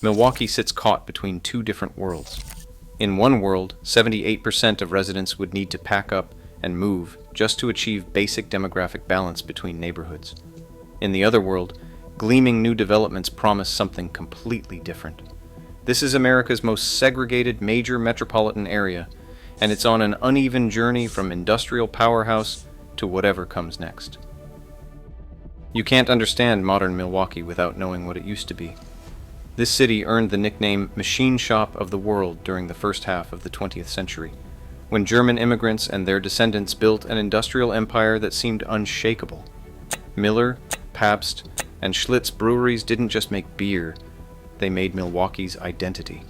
Milwaukee sits caught between two different worlds. In one world, 78% of residents would need to pack up and move just to achieve basic demographic balance between neighborhoods. In the other world, gleaming new developments promise something completely different. This is America's most segregated major metropolitan area, and it's on an uneven journey from industrial powerhouse to whatever comes next. You can't understand modern Milwaukee without knowing what it used to be. This city earned the nickname Machine Shop of the World during the first half of the 20th century, when German immigrants and their descendants built an industrial empire that seemed unshakable. Miller, Pabst, and Schlitz breweries didn't just make beer, they made Milwaukee's identity.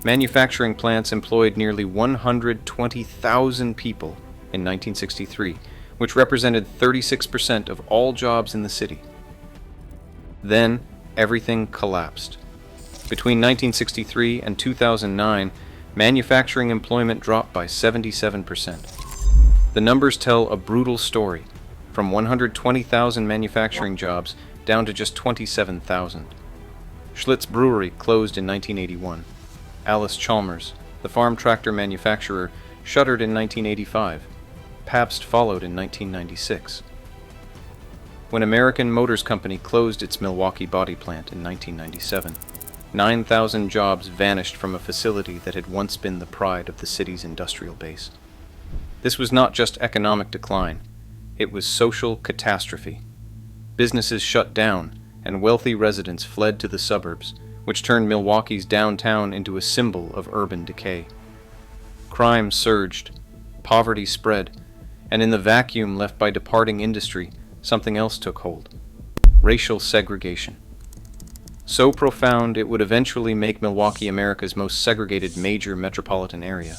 Manufacturing plants employed nearly 120,000 people in 1963, which represented 36% of all jobs in the city. Then, everything collapsed. Between 1963 and 2009, manufacturing employment dropped by 77%. The numbers tell a brutal story, from 120,000 manufacturing jobs down to just 27,000. Schlitz Brewery closed in 1981. Allis Chalmers, the farm tractor manufacturer, shuttered in 1985. Pabst followed in 1996. When American Motors Company closed its Milwaukee body plant in 1997, 9,000 jobs vanished from a facility that had once been the pride of the city's industrial base. This was not just economic decline, it was social catastrophe. Businesses shut down, and wealthy residents fled to the suburbs, which turned Milwaukee's downtown into a symbol of urban decay. Crime surged, poverty spread, and in the vacuum left by departing industry, something else took hold: racial segregation. So profound it would eventually make Milwaukee America's most segregated major metropolitan area.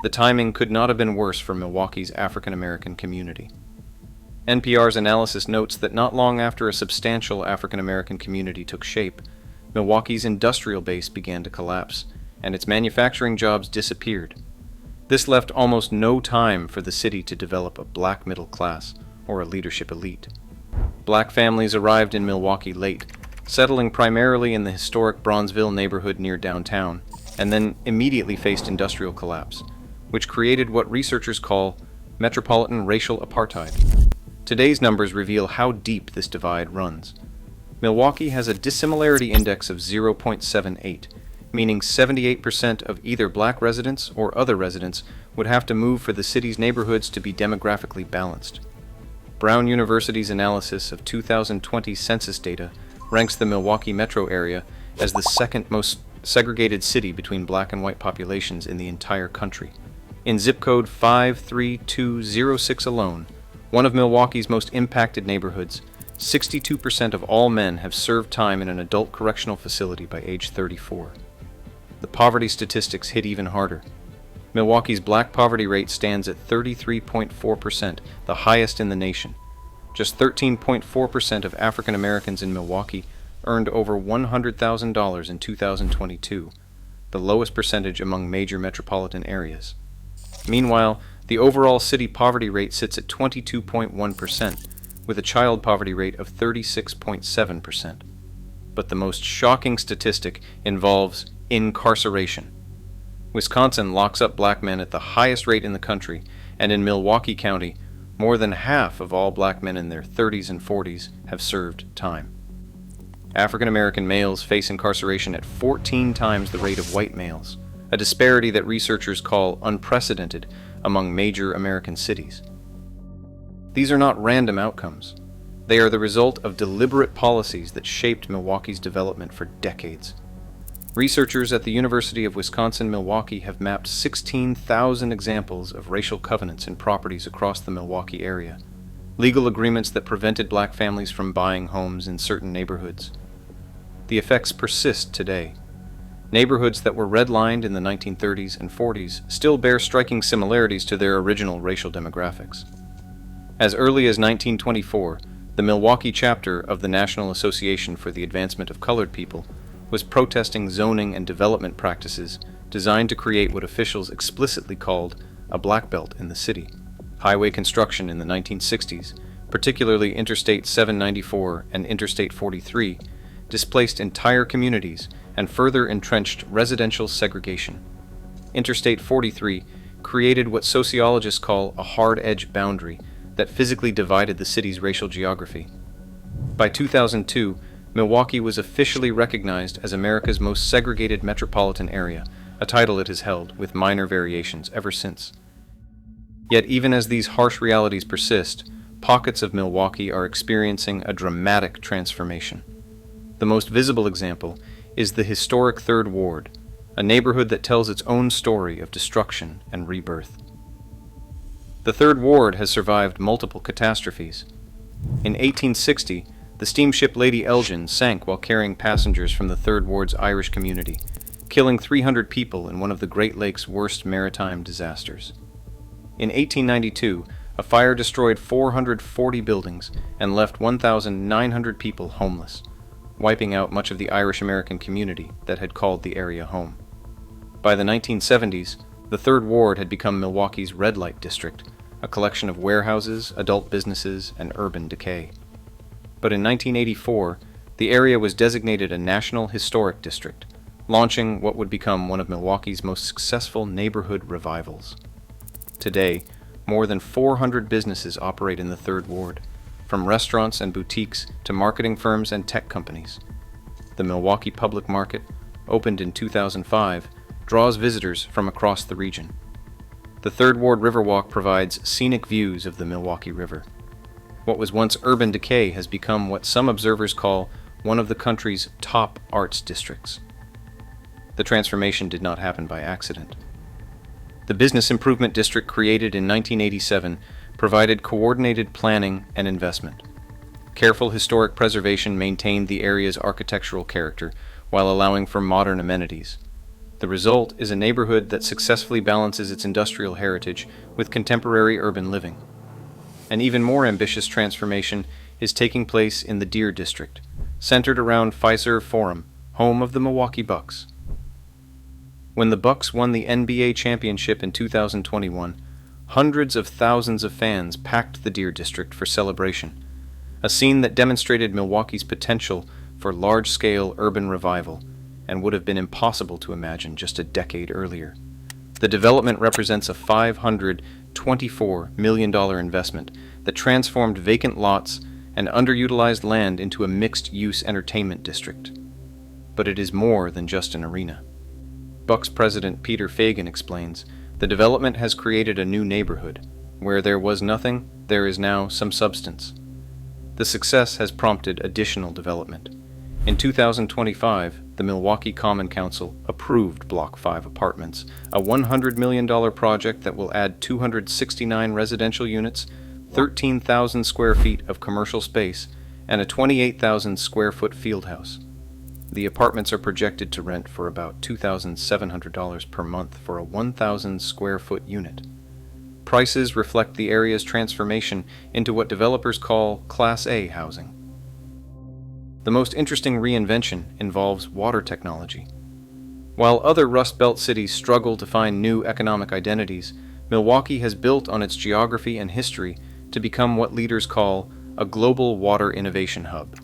The timing could not have been worse for Milwaukee's African American community. NPR's analysis notes that not long after a substantial African American community took shape, Milwaukee's industrial base began to collapse, and its manufacturing jobs disappeared. This left almost no time for the city to develop a black middle class or a leadership elite. Black families arrived in Milwaukee late, settling primarily in the historic Bronzeville neighborhood near downtown, and then immediately faced industrial collapse, which created what researchers call metropolitan racial apartheid. Today's numbers reveal how deep this divide runs. Milwaukee has a dissimilarity index of 0.78, meaning 78% of either black residents or other residents would have to move for the city's neighborhoods to be demographically balanced. Brown University's analysis of 2020 census data ranks the Milwaukee metro area as the second most segregated city between black and white populations in the entire country. In zip code 53206 alone, one of Milwaukee's most impacted neighborhoods, 62% of all men have served time in an adult correctional facility by age 34. The poverty statistics hit even harder. Milwaukee's black poverty rate stands at 33.4%, the highest in the nation. Just 13.4% of African Americans in Milwaukee earned over $100,000 in 2022, the lowest percentage among major metropolitan areas. Meanwhile, the overall city poverty rate sits at 22.1%, with a child poverty rate of 36.7%. But the most shocking statistic involves incarceration. Wisconsin locks up black men at the highest rate in the country, and in Milwaukee County, more than half of all black men in their 30s and 40s have served time. African American males face incarceration at 14 times the rate of white males, a disparity that researchers call unprecedented among major American cities. These are not random outcomes. They are the result of deliberate policies that shaped Milwaukee's development for decades. Researchers at the University of Wisconsin-Milwaukee have mapped 16,000 examples of racial covenants in properties across the Milwaukee area, legal agreements that prevented black families from buying homes in certain neighborhoods. The effects persist today. Neighborhoods that were redlined in the 1930s and 40s still bear striking similarities to their original racial demographics. As early as 1924, the Milwaukee chapter of the National Association for the Advancement of Colored People was protesting zoning and development practices designed to create what officials explicitly called a black belt in the city. Highway construction in the 1960s, particularly Interstate 794 and Interstate 43, displaced entire communities and further entrenched residential segregation. Interstate 43 created what sociologists call a hard-edge boundary that physically divided the city's racial geography. By 2002, Milwaukee was officially recognized as America's most segregated metropolitan area, a title it has held, with minor variations, ever since. Yet even as these harsh realities persist, pockets of Milwaukee are experiencing a dramatic transformation. The most visible example is the historic Third Ward, a neighborhood that tells its own story of destruction and rebirth. The Third Ward has survived multiple catastrophes. In 1860, the steamship Lady Elgin sank while carrying passengers from the Third Ward's Irish community, killing 300 people in one of the Great Lakes' worst maritime disasters. In 1892, a fire destroyed 440 buildings and left 1,900 people homeless, wiping out much of the Irish-American community that had called the area home. By the 1970s, the Third Ward had become Milwaukee's red light district, a collection of warehouses, adult businesses, and urban decay. But in 1984, the area was designated a National Historic District, launching what would become one of Milwaukee's most successful neighborhood revivals. Today, more than 400 businesses operate in the Third Ward, from restaurants and boutiques to marketing firms and tech companies. The Milwaukee Public Market, opened in 2005, draws visitors from across the region. The Third Ward Riverwalk provides scenic views of the Milwaukee River. What was once urban decay has become what some observers call one of the country's top arts districts. The transformation did not happen by accident. The Business Improvement District, created in 1987, provided coordinated planning and investment. Careful historic preservation maintained the area's architectural character while allowing for modern amenities. The result is a neighborhood that successfully balances its industrial heritage with contemporary urban living. An even more ambitious transformation is taking place in the Deer District, centered around Fiserv Forum, home of the Milwaukee Bucks. When the Bucks won the NBA championship in 2021, hundreds of thousands of fans packed the Deer District for celebration, a scene that demonstrated Milwaukee's potential for large-scale urban revival and would have been impossible to imagine just a decade earlier. The development represents a $524 million investment that transformed vacant lots and underutilized land into a mixed-use entertainment district. But it is more than just an arena. Bucks president Peter Fagan explains, the development has created a new neighborhood. Where there was nothing, there is now some substance. The success has prompted additional development. In 2025, the Milwaukee Common Council approved Block 5 Apartments, a $100 million project that will add 269 residential units, 13,000 square feet of commercial space, and a 28,000 square foot fieldhouse. The apartments are projected to rent for about $2,700 per month for a 1,000 square foot unit. Prices reflect the area's transformation into what developers call Class A housing. The most interesting reinvention involves water technology. While other Rust Belt cities struggle to find new economic identities, Milwaukee has built on its geography and history to become what leaders call a global water innovation hub.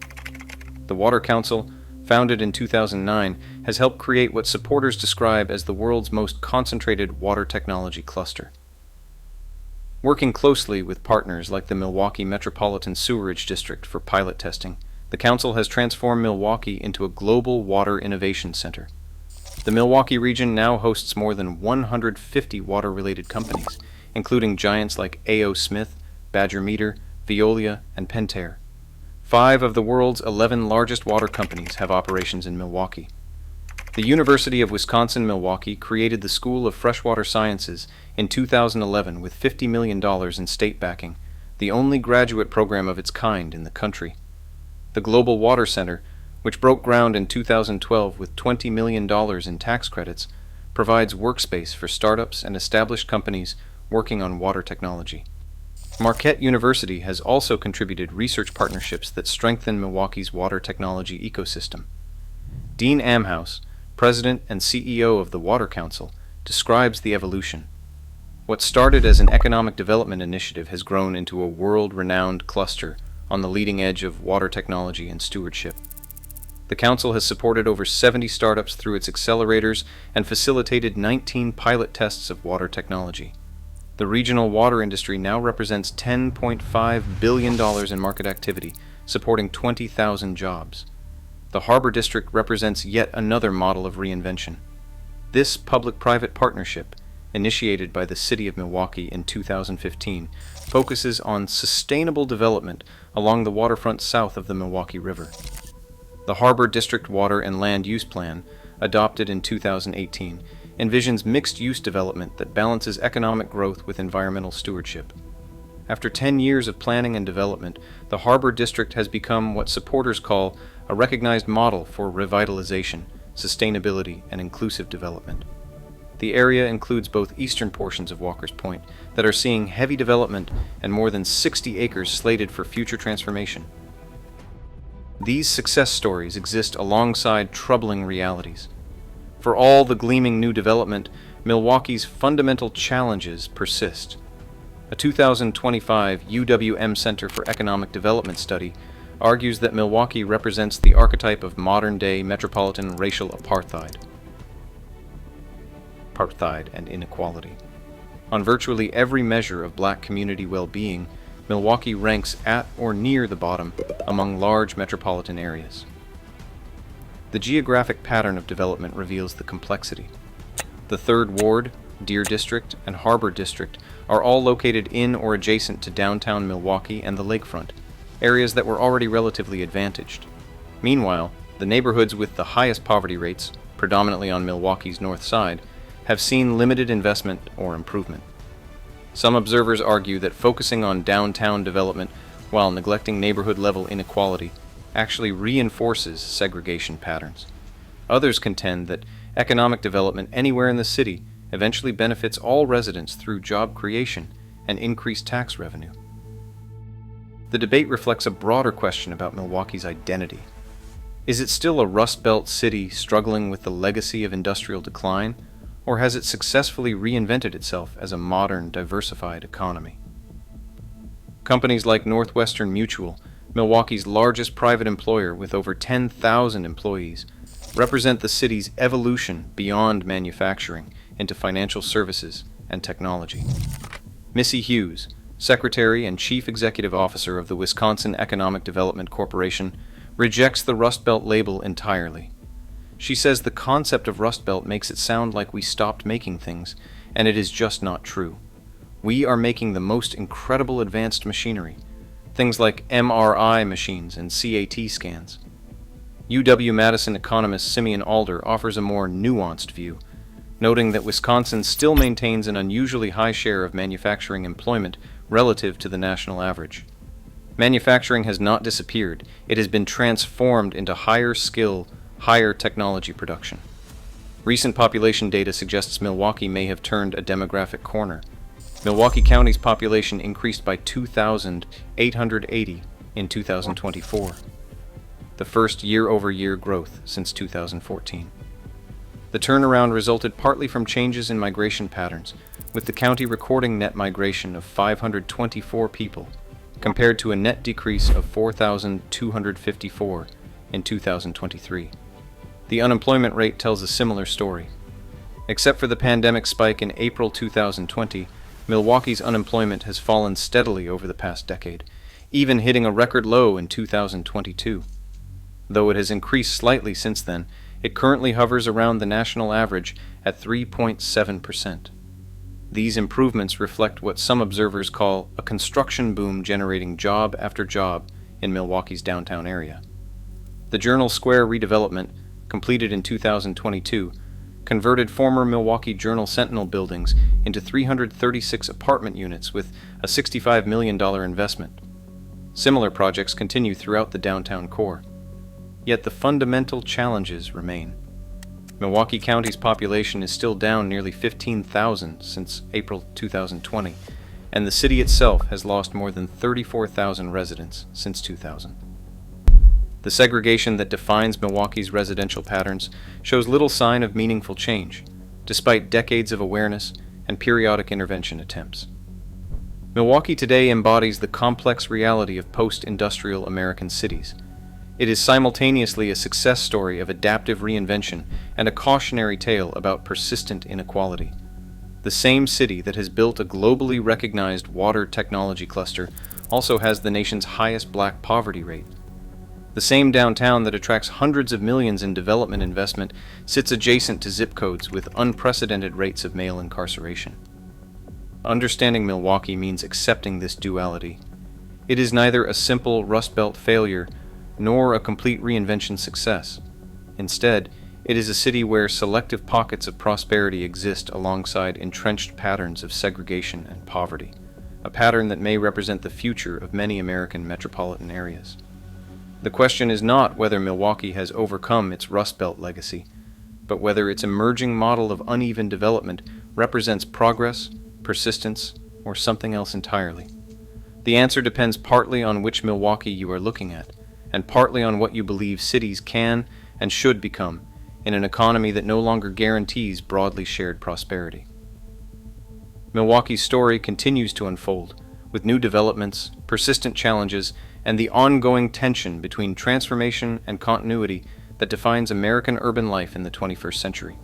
The Water Council, founded in 2009, has helped create what supporters describe as the world's most concentrated water technology cluster. Working closely with partners like the Milwaukee Metropolitan Sewerage District for pilot testing, the Council has transformed Milwaukee into a global water innovation center. The Milwaukee region now hosts more than 150 water-related companies, including giants like A.O. Smith, Badger Meter, Veolia, and Pentair. 5 of the world's 11 largest water companies have operations in Milwaukee. The University of Wisconsin-Milwaukee created the School of Freshwater Sciences in 2011 with $50 million in state backing, the only graduate program of its kind in the country. The Global Water Center, which broke ground in 2012 with $20 million in tax credits, provides workspace for startups and established companies working on water technology. Marquette University has also contributed research partnerships that strengthen Milwaukee's water technology ecosystem. Dean Amhouse, president and CEO of the Water Council, describes the evolution. What started as an economic development initiative has grown into a world-renowned cluster on the leading edge of water technology and stewardship. The council has supported over 70 startups through its accelerators and facilitated 19 pilot tests of water technology. The regional water industry now represents $10.5 billion in market activity, supporting 20,000 jobs. The Harbor District represents yet another model of reinvention. This public-private partnership, initiated by the City of Milwaukee in 2015, focuses on sustainable development along the waterfront south of the Milwaukee River. The Harbor District Water and Land Use Plan, adopted in 2018, envisions mixed-use development that balances economic growth with environmental stewardship. After 10 years of planning and development, the Harbor District has become what supporters call a recognized model for revitalization, sustainability, and inclusive development. The area includes both eastern portions of Walker's Point that are seeing heavy development and more than 60 acres slated for future transformation. These success stories exist alongside troubling realities. For all the gleaming new development, Milwaukee's fundamental challenges persist. A 2025 UWM Center for Economic Development study argues that Milwaukee represents the archetype of modern-day metropolitan racial apartheid and inequality. On virtually every measure of black community well-being, Milwaukee ranks at or near the bottom among large metropolitan areas. The geographic pattern of development reveals the complexity. The 3rd Ward, Deer District, and Harbor District are all located in or adjacent to downtown Milwaukee and the lakefront, areas that were already relatively advantaged. Meanwhile, the neighborhoods with the highest poverty rates, predominantly on Milwaukee's north side, have seen limited investment or improvement. Some observers argue that focusing on downtown development while neglecting neighborhood-level inequality actually reinforces segregation patterns. Others contend that economic development anywhere in the city eventually benefits all residents through job creation and increased tax revenue. The debate reflects a broader question about Milwaukee's identity. Is it still a Rust Belt city struggling with the legacy of industrial decline, or has it successfully reinvented itself as a modern, diversified economy? Companies like Northwestern Mutual, Milwaukee's largest private employer with over 10,000 employees, represent the city's evolution beyond manufacturing into financial services and technology. Missy Hughes, Secretary and Chief Executive Officer of the Wisconsin Economic Development Corporation, rejects the Rust Belt label entirely. She says the concept of Rust Belt makes it sound like we stopped making things, and it is just not true. We are making the most incredible advanced machinery, things like MRI machines and CAT scans. UW-Madison economist Simeon Alder offers a more nuanced view, noting that Wisconsin still maintains an unusually high share of manufacturing employment relative to the national average. Manufacturing has not disappeared, it has been transformed into higher skill, higher technology production. Recent population data suggests Milwaukee may have turned a demographic corner. Milwaukee County's population increased by 2,880 in 2024, the first year-over-year growth since 2014. The turnaround resulted partly from changes in migration patterns, with the county recording net migration of 524 people, compared to a net decrease of 4,254 in 2023. The unemployment rate tells a similar story. Except for the pandemic spike in April 2020, Milwaukee's unemployment has fallen steadily over the past decade, even hitting a record low in 2022. Though it has increased slightly since then, it currently hovers around the national average at 3.7%. These improvements reflect what some observers call a construction boom generating job after job in Milwaukee's downtown area. The Journal Square redevelopment, completed in 2022, converted former Milwaukee Journal Sentinel buildings into 336 apartment units with a $65 million investment. Similar projects continue throughout the downtown core. Yet the fundamental challenges remain. Milwaukee County's population is still down nearly 15,000 since April 2020, and the city itself has lost more than 34,000 residents since 2000. The segregation that defines Milwaukee's residential patterns shows little sign of meaningful change, despite decades of awareness and periodic intervention attempts. Milwaukee today embodies the complex reality of post-industrial American cities. It is simultaneously a success story of adaptive reinvention and a cautionary tale about persistent inequality. The same city that has built a globally recognized water technology cluster also has the nation's highest black poverty rate. The same downtown that attracts hundreds of millions in development investment sits adjacent to zip codes with unprecedented rates of male incarceration. Understanding Milwaukee means accepting this duality. It is neither a simple Rust Belt failure nor a complete reinvention success. Instead, it is a city where selective pockets of prosperity exist alongside entrenched patterns of segregation and poverty, a pattern that may represent the future of many American metropolitan areas. The question is not whether Milwaukee has overcome its Rust Belt legacy, but whether its emerging model of uneven development represents progress, persistence, or something else entirely. The answer depends partly on which Milwaukee you are looking at, and partly on what you believe cities can and should become in an economy that no longer guarantees broadly shared prosperity. Milwaukee's story continues to unfold, with new developments, persistent challenges, and the ongoing tension between transformation and continuity that defines American urban life in the 21st century.